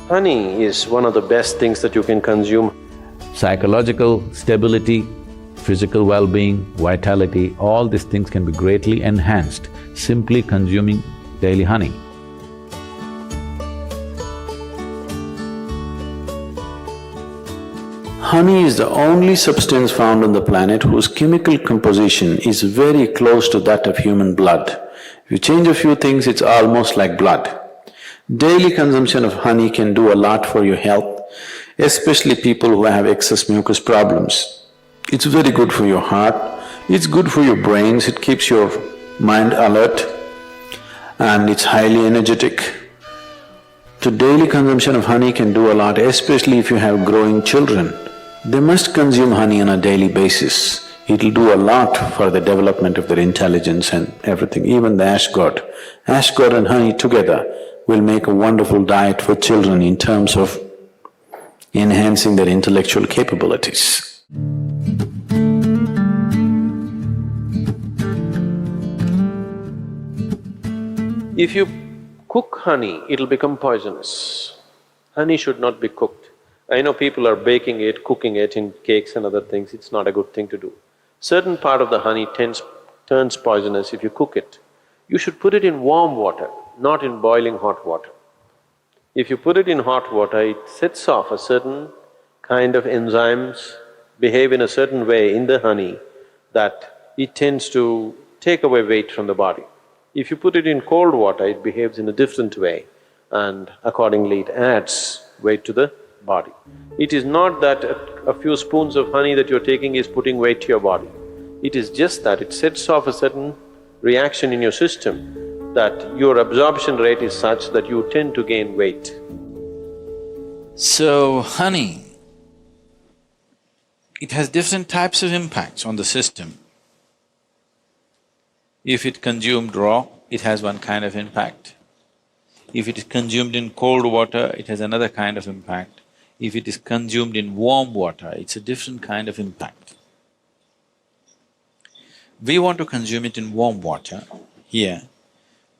Honey is one of the best things that you can consume. Psychological stability, physical well-being, vitality, all these things can be greatly enhanced simply consuming daily honey. Honey is the only substance found on the planet whose chemical composition is very close to that of human blood. If you change a few things, it's almost like blood. Daily consumption of honey can do a lot for your health, especially people who have excess mucus problems. It's very good for your heart, it's good for your brains, it keeps your mind alert, and it's highly energetic. So daily consumption of honey can do a lot, especially if you have growing children. They must consume honey on a daily basis. It'll do a lot for the development of their intelligence and everything, even the ash god. Ash god and honey together will make a wonderful diet for children in terms of enhancing their intellectual capabilities. If you cook honey, it'll become poisonous. Honey should not be cooked. I know people are baking it, cooking it in cakes and other things, it's not a good thing to do. Certain part of the honey turns poisonous if you cook it. You should put it in warm water, not in boiling hot water. If you put it in hot water, it sets off a certain kind of enzymes, behave in a certain way in the honey that it tends to take away weight from the body. If you put it in cold water, it behaves in a different way and accordingly it adds weight to the body. It is not that a few spoons of honey that you're taking is putting weight to your body. It is just that it sets off a certain reaction in your system that your absorption rate is such that you tend to gain weight. So, honey, it has different types of impacts on the system. If it consumed raw, it has one kind of impact. If it is consumed in cold water, it has another kind of impact. If it is consumed in warm water, it's a different kind of impact. We want to consume it in warm water here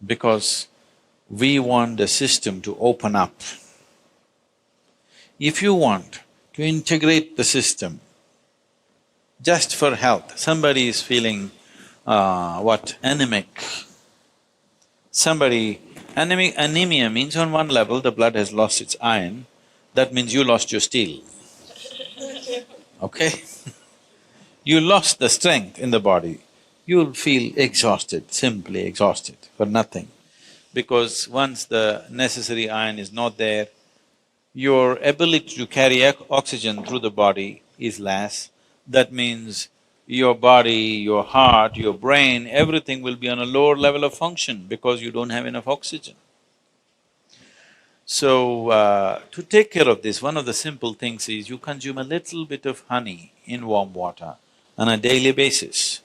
because we want the system to open up. If you want to integrate the system just for health, somebody is feeling anemic. Anemia means on one level the blood has lost its iron, that means you lost your steel, okay? You lost the strength in the body, you'll feel exhausted, simply exhausted for nothing. Because once the necessary iron is not there, your ability to carry oxygen through the body is less. That means your body, your heart, your brain, everything will be on a lower level of function because you don't have enough oxygen. So, to take care of this, one of the simple things is you consume a little bit of honey in warm water on a daily basis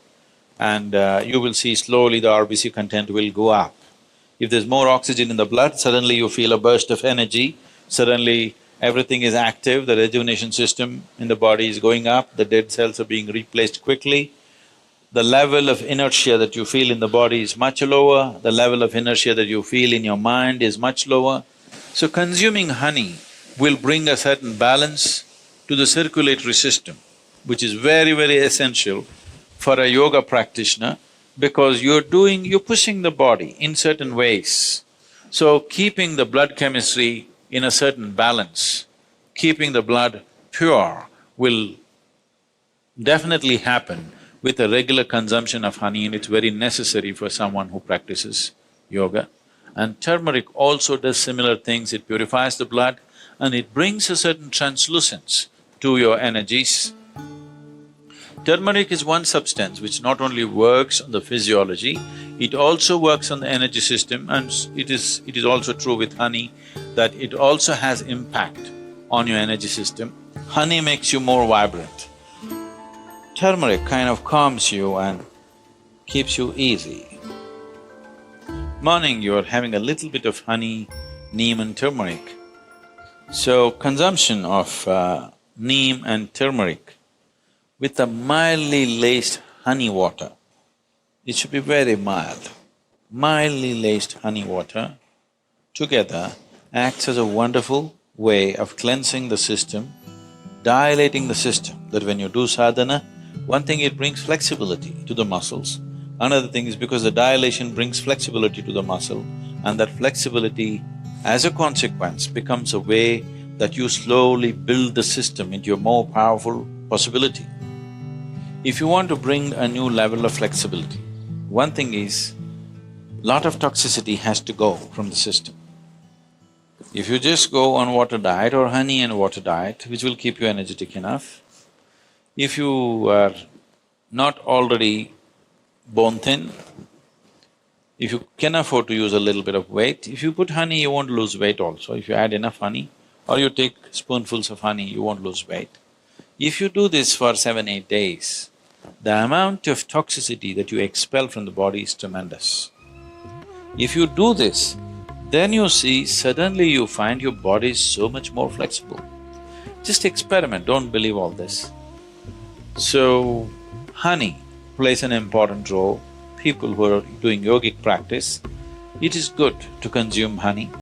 and you will see slowly the RBC content will go up. If there's more oxygen in the blood, suddenly you feel a burst of energy, suddenly everything is active, the rejuvenation system in the body is going up, the dead cells are being replaced quickly. The level of inertia that you feel in the body is much lower, the level of inertia that you feel in your mind is much lower. So consuming honey will bring a certain balance to the circulatory system, which is very, very essential for a yoga practitioner because you're pushing the body in certain ways. So keeping the blood chemistry in a certain balance, keeping the blood pure will definitely happen with a regular consumption of honey, and it's very necessary for someone who practices yoga. And turmeric also does similar things, it purifies the blood and it brings a certain translucence to your energies. Turmeric is one substance which not only works on the physiology, it also works on the energy system, and it is also true with honey that it also has impact on your energy system. Honey makes you more vibrant. Turmeric kind of calms you and keeps you easy. Morning you're having a little bit of honey, neem and turmeric. So consumption of neem and turmeric with a mildly laced honey water, it should be very mild. Mildly laced honey water together acts as a wonderful way of cleansing the system, dilating the system, that when you do sadhana, one thing it brings flexibility to the muscles, another thing is because the dilation brings flexibility to the muscle, and that flexibility as a consequence becomes a way that you slowly build the system into a more powerful possibility. If you want to bring a new level of flexibility, one thing is, lot of toxicity has to go from the system. If you just go on water diet or honey and water diet, which will keep you energetic enough, if you are not already bone thin, if you can afford to use a little bit of weight, if you put honey, you won't lose weight also. If you add enough honey, or you take spoonfuls of honey, you won't lose weight. If you do this for 7-8 days, the amount of toxicity that you expel from the body is tremendous. If you do this, then you see suddenly you find your body is so much more flexible. Just experiment, don't believe all this. So, honey plays an important role. People who are doing yogic practice, it is good to consume honey.